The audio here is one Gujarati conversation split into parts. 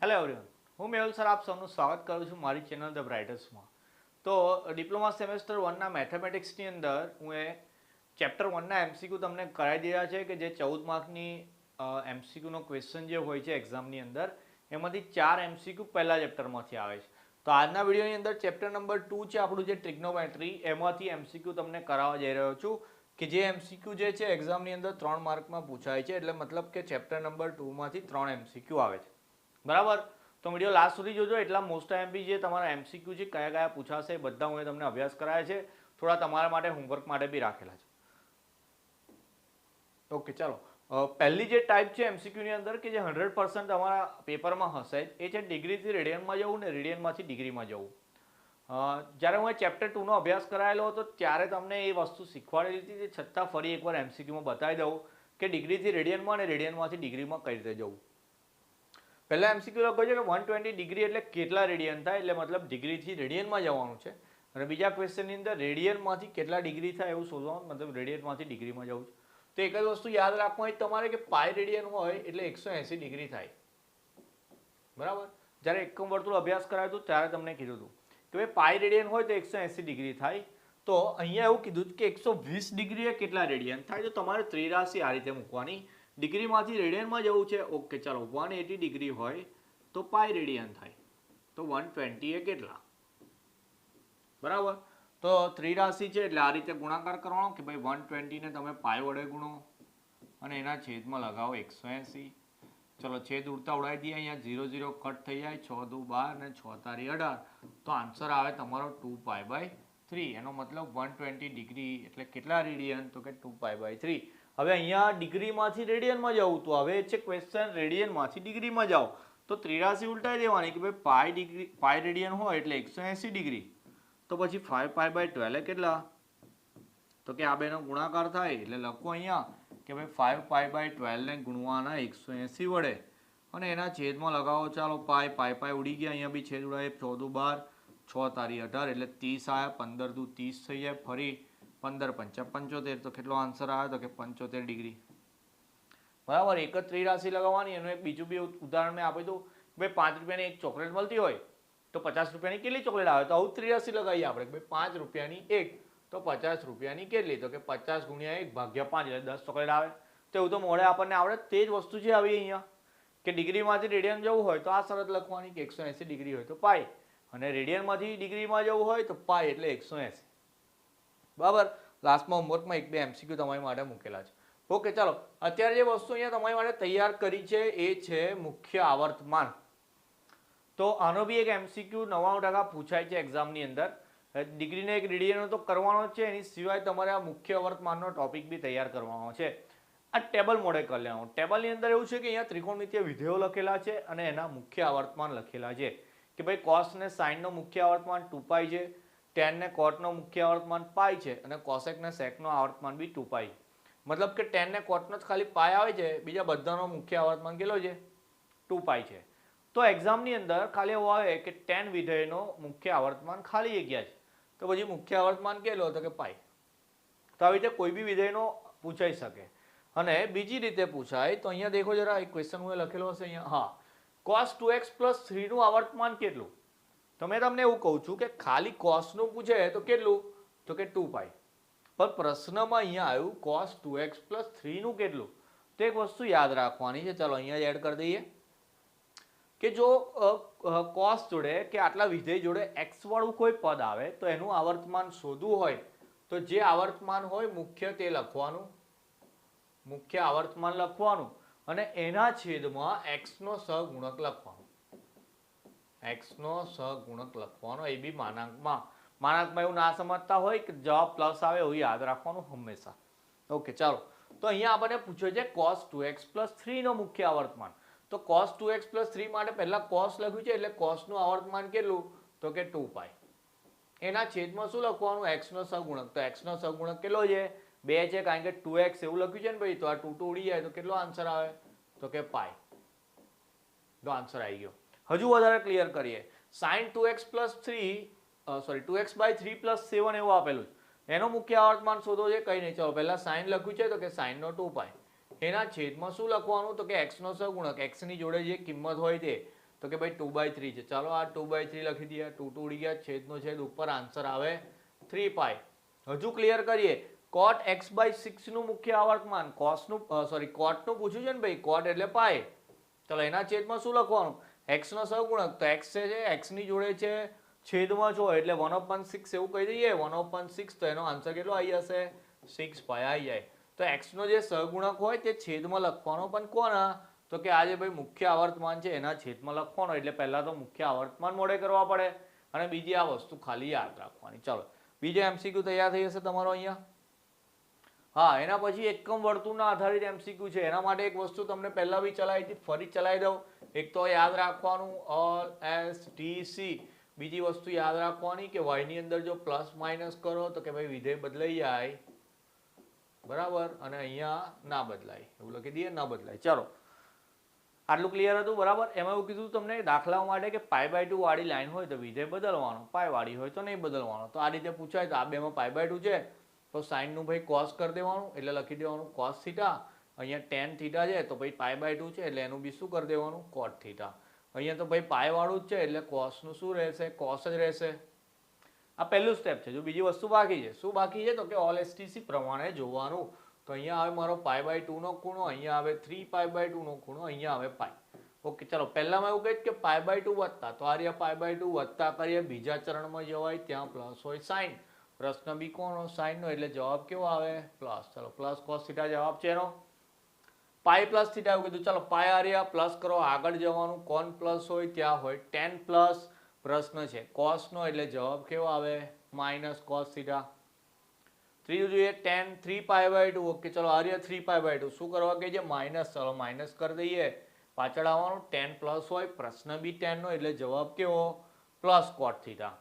હેલો એવરીવન, હું મેહુલ સર આપ સૌનું સ્વાગત કરું છું મારી ચેનલ ધ બ્રાઇટર્સમાં. તો ડિપ્લોમા સેમેસ્ટર 1ના મેથેમેટિક્સની અંદર હું ચેપ્ટર 1ના એમસીક્યુ તમને કરાવી દીધા છે કે જે 14 માર્કની એમસીક્યુનો ક્વેશ્ચન જે હોય છે એક્ઝામની અંદર એમાંથી 4 એમસીક્યુ પહેલા ચેપ્ટરમાંથી આવે છે. તો આજના વિડીયોની અંદર ચેપ્ટર નંબર 2 છે આપણું જે ટ્રિગ્નોમેટ્રી, એમાંથી એમસીક્યુ તમને કરાવવા જઈ રહ્યો છું કે જે એમસીક્યુ જે છે એક્ઝામની અંદર 3 માર્કમાં પૂછાય છે. એટલે મતલબ કે ચેપ્ટર નંબર 2માંથી 3 એમસીક્યુ આવે છે. બરાબર. તો વિડીયો લાસ્ટ સુધી જોજો. એટલા મોસ્ટ એમપી જે તમારા એમસીક્યુ છે કયા કયા પૂછાશે બધા હું તમને અભ્યાસ કરાય છે. થોડા તમારા માટે હોમવર્ક માટે બી રાખેલા છે. ઓકે, ચાલો. પહેલી જે ટાઈપ છે એમસીક્યુની અંદર કે જે 100% તમારા પેપરમાં હશે એ છે ડિગ્રીથી રેડિયનમાં જવું ને રેડિયનમાંથી ડિગ્રીમાં જવું. જ્યારે હું ચેપ્ટર 2નો અભ્યાસ કરાયેલો હતો ત્યારે તમને એ વસ્તુ શીખવાડેલી હતી, છતાં ફરી એકવાર એમસીક્યુમાં બતાવી દઉં કે ડિગ્રીથી રેડિયનમાં અને રેડિયનમાંથી ડિગ્રીમાં કઈ રીતે જવું. પહેલા એમસીક્યુ લખો છે કે 120 ડિગ્રી એટલે કેટલા રેડિયન થાય, એટલે મતલબ ડિગ્રીથી રેડિયનમાં જવાનું છે. અને બીજા ક્વેશ્ચનની અંદર રેડિયનમાંથી કેટલા ડિગ્રી થાય એવું શોધવાનું, મતલબ રેડિયનમાંથી ડિગ્રીમાં જવું છે. તો એક જ વસ્તુ યાદ રાખવાની તમારે કે પાઈ રેડિયન હોય એટલે 180 ડિગ્રી થાય. બરાબર. જ્યારે એકમ વર્તુળ અભ્યાસ કરાયો હતો ત્યારે તમને કીધું હતું કે ભાઈ પાઈ રેડિયન હોય તો 180 ડિગ્રી થાય. તો અહીંયા એવું કીધું કે 120 ડિગ્રીએ કેટલા રેડિયન થાય, તો તમારે ત્રિરાશિ આ રીતે મૂકવાની. ડિગ્રીમાંથી રેડિયનમાં જવું છે. ઓકે, ચાલો. 180 ડિગ્રી હોય તો પાઈ રેડિયન થાય, તો 120 એ કેટલા? બરાબર. તો ત્રિરાશિ છે એટલે આ રીતે ગુણાકાર કરવાનો કે ભાઈ 120 ને તમે પાઈ વડે ગુણો અને એના છેદમાં લગાવો 180. ચલો, છેદ ઉડતા ઉડાવી દઈએ. અહીંયા 0 0 કટ થઈ જાય. 6 દુ 12 ને 6 તારી 18. તો આન્સર આવે તમારો 2π/3. એનો મતલબ 120 ડિગ્રી એટલે કેટલા રેડિયન, તો કે 2π/3. હવે અહીંયા ડિગ્રીમાંથી રેડિયનમાં જવું, તો હવે છે ક્વેશ્ચન રેડિયનમાંથી ડિગ્રીમાં જાઓ તો ત્રિરાશિ ઉલટાઈ દેવાની કે ભાઈ પાઈ રેડિયન હોય એટલે 180 ડિગ્રી, તો પછી 5π/12 એ કેટલા, તો કે આ બેનો ગુણાકાર થાય એટલે લખો અહીંયા કે ભાઈ 5π/12 ને ગુણવાના 180 વડે અને એના છેદમાં લગાવો. ચાલો, પાઈ ઉડી ગયા. અહીંયા બી છેદ ઉડાય. 6 દુ 12, 6 તારી 18 એટલે 30 આવ્યા. 15 દુ 30 થઈ જાય. ફરી 15 પંચા 75, તો કેટલો આન્સર આવે, તો કે 75 ડિગ્રી. બરાબર. એક જ ત્રિરાશિ લગાવવાની. એનું એક બીજું બી ઉદાહરણ મેં આપી દઉં. ભાઈ 5 રૂપિયાની એક ચોકલેટ મળતી હોય તો 50 રૂપિયાની કેટલી ચોકલેટ આવે, તો આવું ત્રિરાશિ લગાવીએ આપણે કે ભાઈ 5 રૂપિયાની એક તો 50 રૂપિયાની કેટલી, તો કે 50 ગુણ્યા 1 ભાગ્યા 5 એટલે 10 ચોકલેટ આવે. તો એવું તો મોડે આપણને આવડે. તે જ વસ્તુ છે આવી અહીંયા કે ડિગ્રીમાંથી રેડિયન જવું હોય તો આ શરત લખવાની કે 180 ડિગ્રી હોય તો પાઈ, અને રેડિયનમાંથી ડિગ્રીમાં જવું હોય તો પાઈ એટલે 180. બરાબર. લાસ્ટમાં હોમવર્કમાં 1-2 એમસીક્યુ તમારી માટે મૂકેલા છે. ઓકે, ચાલો. અત્યારે જે વસ્તુ અહીંયા તમારી માટે તૈયાર કરી છે એ છે મુખ્ય આવર્તમાન. તો આનો બી એક એમસીક્યુ 99% પૂછાય છે એક્ઝામની અંદર. ડિગ્રીને એક રેડિયનનો તો કરવાનો જ છે, એની સિવાય તમારે આ મુખ્ય આવર્તમાનનો ટોપિક બી તૈયાર કરવાનો છે. આ ટેબલ મોડે કરી લેવાનું. ટેબલની અંદર એવું છે કે અહીંયા ત્રિકોણમિતીય વિધેયો લખેલા છે અને એના મુખ્ય આવર્તમાન લખેલા છે કે ભાઈ કોસ ને સાઇન નો મુખ્ય આવર્તમાન 2π છે, tan ને cot નો મુખ્ય આવર્તમાન પાઈ છે અને cosec ને sec નો આવર્તમાન બી 2π. મતલબ કે tan ને cot નો જ ખાલી પાઈ આવે છે, બીજા બધાનો મુખ્ય આવર્તમાન કેટલો છે, 2π છે. તો એક્ઝામની અંદર ખાલી એવું આવે કે tan વિધેયનો મુખ્ય આવર્તમાન ખાલી જગ્યા છે, તો પછી મુખ્ય આવર્તમાન કેટલો, તો કે પાઈ. તો આવી રીતે કોઈ બી વિધેયનો પૂછાઈ શકે. અને બીજી રીતે પૂછાય તો અહીંયા દેખો જરા, એક ક્વેશ્ચન હું લખેલો હશે અહીંયા. હા, cos 2x + 3 નું આવર્તમાન કેટલું? તો મેં તમને એવું કહું છું કે ખાલી cos નું પૂછે તો કેટલું, તો કે 2π. પણ પ્રશ્નમાં અહીંયા આવ્યું cos 2x + 3 નું કેટલું. તો એક વસ્તુ યાદ રાખવાની છે. ચાલો અહીંયા એડ કરી દઈએ કે જો cos જોડે કે આટલા વિધેય જોડે x વાળું કોઈ પદ આવે તો એનું આવર્તમાન શોધવું હોય તો જે આવર્તમાન હોય મુખ્ય તે લખવાનું, મુખ્ય આવર્તમાન લખવાનું અને એના છેદમાં x નો સહગુણક લખવાનો. x નો સહગુણક લખવાનો, એ બી માનાંકમાં. માનાંકમાં એવું ના સમજતા હોય કે જવાબ પ્લસ આવે એવું યાદ રાખવાનું હંમેશા. ઓકે, ચાલો. તો અહીંયા આપણને પૂછ્યો છે cos 2x + 3 નો મુખ્ય આવર્તમાન. તો cos 2x + 3 માટે પહેલા cos લખ્યું છે એટલે cos નું આવર્તમાન કેટલું, તો કે 2π. એના છેદમાં શું લખવાનું, x નો સહગુણક. તો x નો સહગુણક કેટલો છે, 2 છે, કારણ કે 2x એવું લખ્યું છે ને ભાઈ, તો આ 2 ઉડી જાય તો કેટલો આન્સર આવે, તો કે પાઈ. તો આન્સર આવી ગયો. હજુ વધારે ક્લિયર કરીએ. sin 2x + 3 2x/3 + 7 એવું આપેલું છે. એનો મુખ્ય આવર્તમાન શોધો છે. કઈ નહીં, ચાલો પહેલા sin લખ્યું છે તો કે sin નો 2π. એના છેદમાં શું લખવાનું, તો કે x નો સહગુણક. x ની જોડે જે કિંમત હોય તે, તો કે ભાઈ 2/3 છે. ચાલો આ 2/3 લખી દઈએ. 2 2 ઉડી ગયા, છેદનો છેદ ઉપર, આન્સર આવે 3 પાઈ. હજુ ક્લિયર કરીએ. cot x/6 નું મુખ્ય આવર્તમાન, કોટનું પૂછ્યું છે ને ભાઈ, કોટ એટલે પાઈ. ચાલો એના છેદમાં શું લખવાનું? x નો સહગુણક, તો x છે, x ની જોડે છે છેદમાં છો એટલે 1/6 એવું કહી દઈએ. 1/6, તો એનો આન્સર કેટલો આવી જશે? 6 પાઈ આવી જાય. તો x નો જે સહગુણક હોય તે છેદમાં લખવાનો, પણ કોના? તો કે આ જે ભાઈ મુખ્ય આવર્તમાન છે એના છેદમાં લખવાનો. એટલે પહેલા તો મુખ્ય આવર્તમાન મોડે કરવા પડે અને બીજી આ વસ્તુ ખાલી યાદ રાખવાની. ચાલો બીજો MCQ તૈયાર થઈ જશે તમારો અહીંયા. હા, એના પછી એકમ વર્તુળના આધારિત MCQ છે. એના માટે એક વસ્તુ તમને પહેલા બી ચલાવી હતી, ફરી ચલાવી દઉં. એક તો યાદ રાખવાનું ઓલ એસ ટી સી. બીજી વસ્તુ યાદ રાખવાની કે y ની અંદર જો પ્લસ માઇનસ કરો તો કે ભાઈ વિધેય બદલાઈ જાય, બરાબર, અને અહીંયા ના બદલાય, એવું લખી દઈએ, ના બદલાય. ચાલો આટલું ક્લિયર હતું, બરાબર. એમાં એવું કીધું તમને દાખલા માટે કે π/2 વાળી લાઈન હોય તો વિધેય બદલવાનું, પાઈ વાળી હોય તો નહીં બદલવાનો. તો આ રીતે પૂછાય. તો આ બેમાં π/2 છે તો સાઈન નું ભાઈ કોસ કરી દેવાનું, એટલે લખી દેવાનું કોસ થીટા. અહીંયા ટેન થીટા છે તો ભાઈ π/2 છે એટલે એનું બી શું કરી દેવાનું? કોટ થીટા. અહીંયા તો ભાઈ પાઈ વાળું જ છે એટલે કોસ નું શું રહેશે? કોસ જ રહેશે. આ પહેલું સ્ટેપ છે. જો બીજી વસ્તુ બાકી છે, શું બાકી છે? તો કે ઓલ એસટીસી પ્રમાણે જોવાનું. તો અહીંયા આવે મારો π/2 નો ખૂણો, અહીંયા આવે 3π/2 નો ખૂણો, અહીંયા આવે પાઈ. ઓકે, ચલો પહેલામાં એવું કહે કે π/2 વધતા, તો આ રહ્યા π/2 વધતા કરીએ, બીજા ચરણમાં જવાય, ત્યાં પ્લસ હોય સાઈન. પ્રશ્ન બી કોનો? સાઈન નો, એટલે જવાબ કેવો આવે? પ્લસ. ચલો પ્લસ કોસ થીટા જવાબ છે એનો. પાઈ પ્લસ થીટા એવું કીધું. ચાલો પાઈ આ રહ્યા, પ્લસ કરો, આગળ જવાનું. કોણ પ્લસ હોય ત્યાં હોય ટેન પ્લસ. પ્રશ્ન છે કોસ નો, એટલે જવાબ કેવો આવે? Minus cos theta. ત્રીજું જોઈએ ટેન 3π/2. ઓકે, ચલો આ રહ્યા 3π/2. શું કરવા કે છે? માઇનસ. ચલો માઇનસ કરી દઈએ, પાછળ આવવાનું. ટેન પ્લસ હોય, પ્રશ્ન બી ટેન નો, એટલે જવાબ કેવો? પ્લસ કોટ થીટા.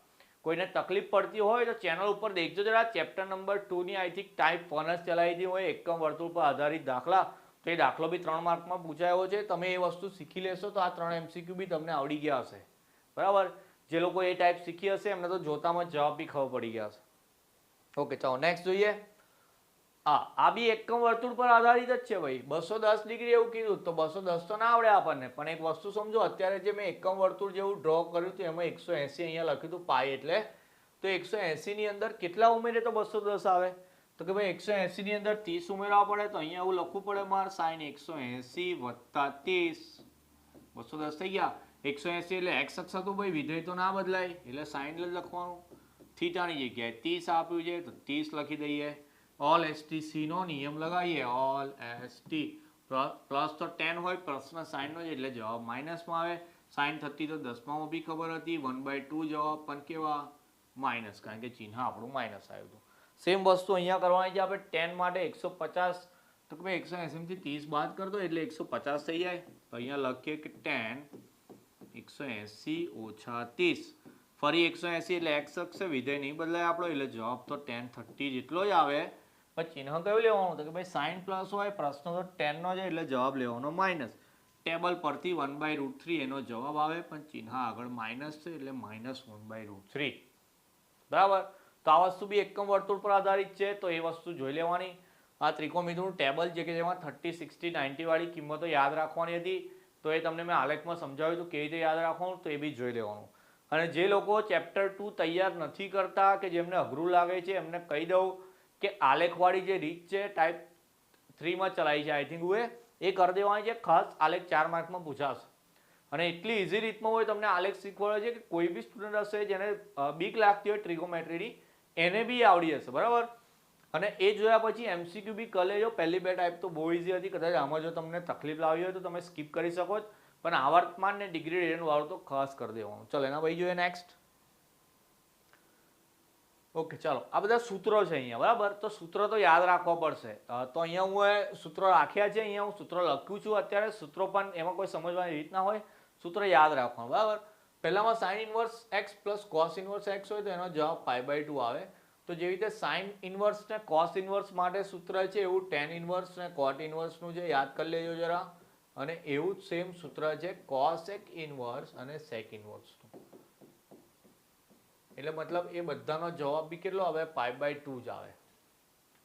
કોઈને તકલીફ પડતી હોય તો ચેનલ ઉપર દેખજો જરા. ચેપ્ટર નંબર 2 ની આઈ થિંક ટાઈપ 1 જ ચલાવી હતી હોય, એકમ વર્તુળ પર આધારિત દાખલા. તો એ દાખલો બી 3 માર્કમાં પૂછાયો છે. તમે એ વસ્તુ શીખી લેશો તો આ 3 MCQ બી તમને આવડી ગયા હશે, બરાબર. જે લોકો એ ટાઈપ શીખી હશે એમને તો જોતામાં જવાબ બી ખબર પડી ગયા હશે. ઓકે, ચાલો નેક્સ્ટ જોઈએ. આ બી એકમ વર્તુળ પર આધારિત જ છે ભાઈ. 210 ડિગ્રી એવું કીધું તો 210 તો ના આવડે આપણને, પણ એક વસ્તુ સમજો. અત્યારે જે મેં એકમ વર્તુળ જેવું ડ્રો કર્યું હતું એમાં 180 અહીંયા લખ્યું હતું પાઈ એટલે. તો 180 ની અંદર કેટલા ઉમેરે તો 210 આવે? તો કે ભાઈ 180 ની અંદર 30 ઉમેરવા પડે. તો અહીંયા એવું લખવું પડે મારે સાઈન 180 વત્તા 30, 210 થઈ ગયા. 180 એટલે x અક્ષ હતું ભાઈ, વિધેય તો ના બદલાય એટલે સાઈન જ લખવાનું. થીટાની જગ્યાએ 30 આપ્યું છે તો 30 લખી દઈએ. ઓલ એસટીસી નો નિયમ લગાવીએ. ઓલ એસટી પ્લસ તો 10 હોય, પ્રશ્ન સાઈન નો એટલે જવાબ માઇનસમાં આવે. સાઈન થતી તો 10માં બી ખબર હતી. 1/2 જવાબ પણ કેવા? માઇનસ, કારણ કે ચિહ્ન આપણું માઇનસ આવ્યું હતું. સેમ વસ્તુ અહીંયા કરવાની છે આપણે. 10 માટે 150, તો કે ભાઈ 180 થી 30 બાદ કરી દો એટલે 150 થઈ જાય. તો અહીંયા લખીએ કે 10 180 ઓછા 30. ફરી 180 એટલે x અક્ષ વિધેય નહીં બદલાય આપણો, એટલે જવાબ તો 10 30 જેટલો જ આવે. પણ ચિહ્ન કયું લેવાનું? તો કે ભાઈ સાઈન પ્લસ હોય, પ્રશ્ન તો 10 નો છે એટલે જવાબ લેવાનો માઇનસ. ટેબલ પરથી 1/√3 એનો જવાબ આવે, પણ ચિહ્ન આગળ માઇનસ છે એટલે માઇનસ 1/√3, બરાબર. તો આ વસ્તુ બી એકમ વર્તુળ પર આધારિત છે તો એ વસ્તુ જોઈ લેવાની. આ ત્રિકોણમિતિનું ટેબલ છે કે જેમાં 30 60 90 વાળી કિંમતો યાદ રાખવાની હતી, તો એ તમને મેં આલેખમાં સમજાવ્યું હતું કેવી રીતે યાદ રાખવાનું, તો એ બી જોઈ લેવાનું. અને જે લોકો ચેપ્ટર 2 તૈયાર નથી કરતા કે જેમને અઘરું લાગે છે એમને કહી દઉં કે આલેખવાળી જે રીત છે ટાઈપ 3 માં ચલાવી છે આઈ થિંક એ કરી દેવાની છે. ખાસ આલેખ 4 માર્કમાં પૂછાશે અને એટલી ઇઝી રીતમાં હોય તમને આલેખ શીખવાડે છે કે કોઈ બી સ્ટુડન્ટ હશે જેને બીક લાગતી હોય ટ્રિગોમેટ્રીની એને બી આવડી જશે, બરાબર. અને એ જોયા પછી MCQ બી કરી લેજો. પહેલી બે ટાઈપ તો બહુ ઇઝી હતી, કદાચ આમાં જો તમને તકલીફ લાવી હોય તો તમે સ્કીપ કરી શકો છો, પણ આવર્તમાન ને ડિગ્રી રેડિયન વાળું તો ખાસ કરી દેવાનું. ચલો એના ભાઈ જોઈએ નેક્સ્ટ. ઓકે, ચાલો આ બધા સૂત્રો છે અહીંયા, બરાબર. તો સૂત્ર તો યાદ રાખવા પડશે. તો અહીંયા હું સૂત્રો રાખ્યા છે, અહીંયા હું સૂત્ર લખ્યું છું અત્યારે. સૂત્રો પણ એમાં કોઈ સમજવાની રીત ના હોય, સૂત્ર યાદ રાખવાનું, બરાબર. પહેલામાં sine inverse x plus cos inverse x હોય તો એનો જવાબ π/2 આવે. તો જેવી રીતે સાઇન ઇનવર્સ ને કોસ ઇનવર્સ માટે સૂત્ર છે એવું ટેન ઇનવર્સ ને કોટ ઇનવર્સનું છે, યાદ કરી લેજો જરા. અને એવું જ સેમ સૂત્ર છે કોસેક ઇનવર્સ અને સેક ઇનવર્સનું. એટલે મતલબ એ બધાનો જવાબ બી કેટલો આવે? π/2 જ આવે.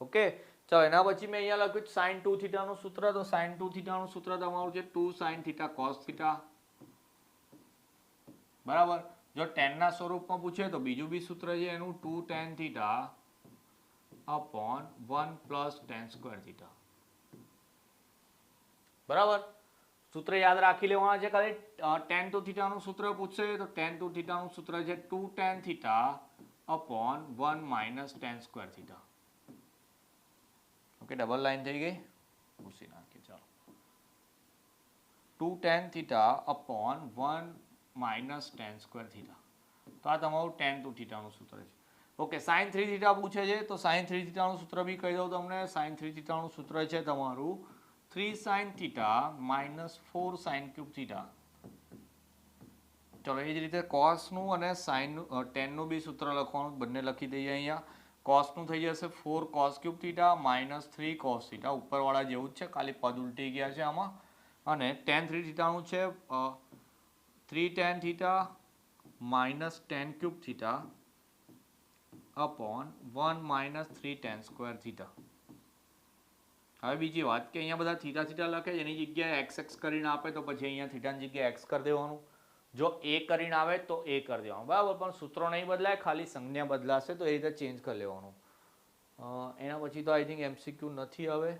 ઓકે, ચાલો એના પછી મેં અહીંયા લખ્યું સાઇન 2 થીટાનું સૂત્ર. તો સાઇન 2 થીટાનું સૂત્ર તમારું છે 2 sin θ cos θ. બરાબર. જો ટેનના સ્વરૂપમાં પૂછે તો બીજું બી સૂત્ર છે એનું 2 tan theta upon 1 plus tan square theta. બરાબર. સૂત્ર યાદ રાખી લેવાના છે. ખાલી tan to થીટાનું સૂત્ર પૂછશે તો tan to થીટાનું સૂત્ર છે 2 tan theta upon 1 minus tan square theta. Okay, double line થઈ ગઈ, પૂછી નાખીએ. ચાલો, 2 tan theta upon 1 minus tan square theta. તો આ તમારું tan to થીટાનું સૂત્ર છે. ઓકે, sin 3 થીટા પૂછે છે તો sin 3 થીટાનું સૂત્ર બી કહી દઉં તમને. sin 3 થીટાનું સૂત્ર છે તમારું 3 sin theta minus 4 sin cube theta. ચલો, એ જ રીતે કોસનું અને સાઇનનું ટેનનું બી સૂત્ર લખવાનું, બંને લખી દઈએ અહીંયા. કોસનું થઈ જશે 4 cos ક્યુબ થીટા માઇનસ 3 cos થીટા, ઉપરવાળા જેવું જ છે, ખાલી પદ ઉલટી ગયા છે આમાં. અને tan 3 થીટાનું છે 3 tan theta minus tan cube theta upon 1 minus 3 tan square theta. હવે બીજી વાત કે અહીંયા બધા થીટા થીટા લખે છે, એની જગ્યાએ એક્સ એક્સ કરીને આપે તો પછી અહીંયા થીટાની જગ્યાએ એક્સ કરી દેવાનું. જો એ કરીને આવે તો એ કરી દેવાનું, બરાબર. પણ સૂત્રો નહીં બદલાય, ખાલી સંજ્ઞા બદલાશે તો એ રીતે ચેન્જ કરી લેવાનું. એના પછી તો આઈ થિંક એમસીક્યુ નથી હવે.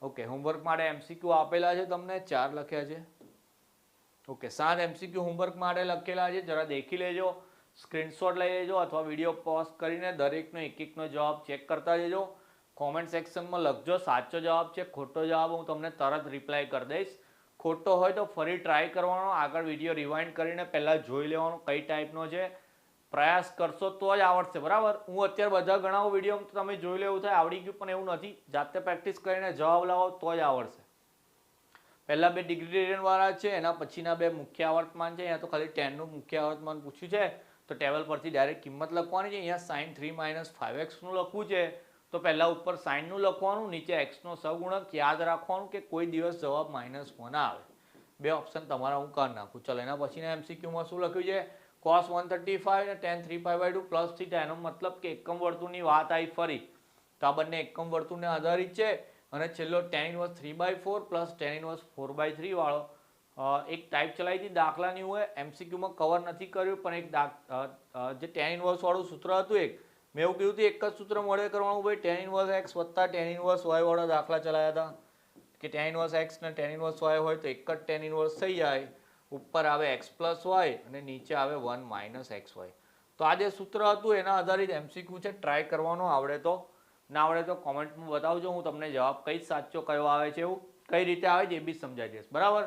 ઓકે, હોમવર્ક માટે એમસીક્યુ આપેલા છે તમને, 4 લખ્યા છે. ઓકે, 7 એમસીક્યુ હોમવર્ક માટે લખેલા છે, જરા દેખી લેજો, સ્ક્રીનશોટ લઈ લેજો અથવા વિડીયો પોઝ કરીને દરેકનો એક એકનો જવાબ ચેક કરતા જજો. કોમેન્ટ સેક્શનમાં લખજો સાચો જવાબ છે, ખોટો જવાબ હું તમને તરત રિપ્લાય કરી દઈશ. ખોટો હોય તો ફરી ટ્રાય કરવાનો, આગળ વિડીયો રિવાઇન્ડ કરીને પહેલાં જોઈ લેવાનું કઈ ટાઈપનો છે. પ્રયાસ કરશો તો જ આવડશે, બરાબર. હું અત્યારે બધા ઘણા વિડીયો તમે જોઈ લેવું થાય આવડી ગયું, પણ એવું નથી. જાતે પ્રેક્ટિસ કરીને જવાબ લાવો તો જ આવડશે. પહેલા 2 ડિગ્રી રેડિયનવાળા છે, એના પછીના 2 મુખ્ય આવર્તમાન છે. અહીંયા તો ખાલી 10નું મુખ્ય આવર્તમાન પૂછ્યું છે તો ટેબલ પરથી ડાયરેક્ટ કિંમત લખવાની છે. અહીંયા sin 3 માઇનસ 5x નું લખવું છે તો પહેલા ઉપર સાઇનનું લખવાનું, નીચે એક્સનો સહગુણક. યાદ રાખવાનું કે કોઈ દિવસ જવાબ -1 આવે. 2 ઓપ્શન તમારા હું કરી નાખું. ચલો, એના પછીના એમસીક્યુમાં શું લખ્યું છે? cos 135 અને tan 3π/2 પ્લસ થીટા. એનો મતલબ કે એકમ વર્તુળની વાત આવી ફરી, તો આ બંને એકમ વર્તુળને આધારિત છે. અને છેલ્લો tan inverse 3/4 plus tan inverse 4/3 વાળો એક ટાઈપ ચલાવી હતી દાખલાની. હું એમસીક્યુમાં કવર નથી કર્યું, પણ એક જે tan ઇન્વર્સ વાળું સૂત્ર હતું, એક મેં એવું કીધું હતું એક જ સૂત્ર મળે કરવાનું. ભાઈ tan ઇન્વર્સ x વત્તા tan ઇન્વર્સ y વાળા દાખલા ચલાવ્યા હતા કે tan ઇન્વર્સ x ને tan ઇન્વર્સ y હોય તો એક જ tan ઇન્વર્સ થઈ જાય. ઉપર આવે x પ્લસ y અને નીચે આવે 1 માઇનસ xy. તો આ જે સૂત્ર હતું એના આધારિત એમસીક્યુ છે. ટ્રાય કરવાનો, આવડે તો. ના આવડે તો કોમેન્ટમાં બતાવજો, હું તમને જવાબ કઈ સાચો કયો આવે છે, એવું કઈ રીતે આવે છે એ બી સમજાવી દઈશ, બરાબર.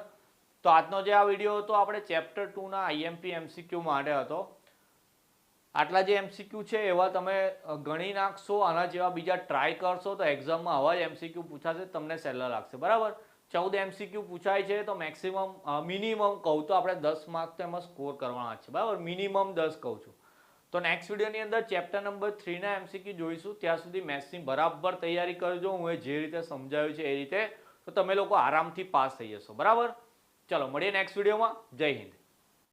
તો આજનો જે આ વિડીયો હતો આપણે ચેપ્ટર 2ના આઈએમપી એમસીક્યુ માટે હતો. આટલા જે એમસીક્યુ છે એવા તમે ગણી નાખશો, આના જેવા બીજા ટ્રાય કરશો તો એક્ઝામમાં આવા જ એમસીક્યુ પૂછાશે, તમને સહેલા લાગશે, બરાબર. 14 એમસીક્યુ પૂછાય છે તો મેક્સિમમ મિનિમમ કહું તો આપણે 10 માર્ક તો એમાં સ્કોર કરવાના છે, બરાબર. મિનિમમ 10 કહું છું. તો નેક્સ્ટ વિડીયોની અંદર ચેપ્ટર નંબર 3ના એમસીક્યુ જોઈશું. ત્યાં સુધી મેથ્સની બરાબર તૈયારી કરજો, હું જે રીતે સમજાવ્યું છે એ રીતે, તો તમે લોકો આરામથી પાસ થઈ જશો, બરાબર. ચલો, મળીએ નેક્સ્ટ વિડીયોમાં. જય હિન્દ.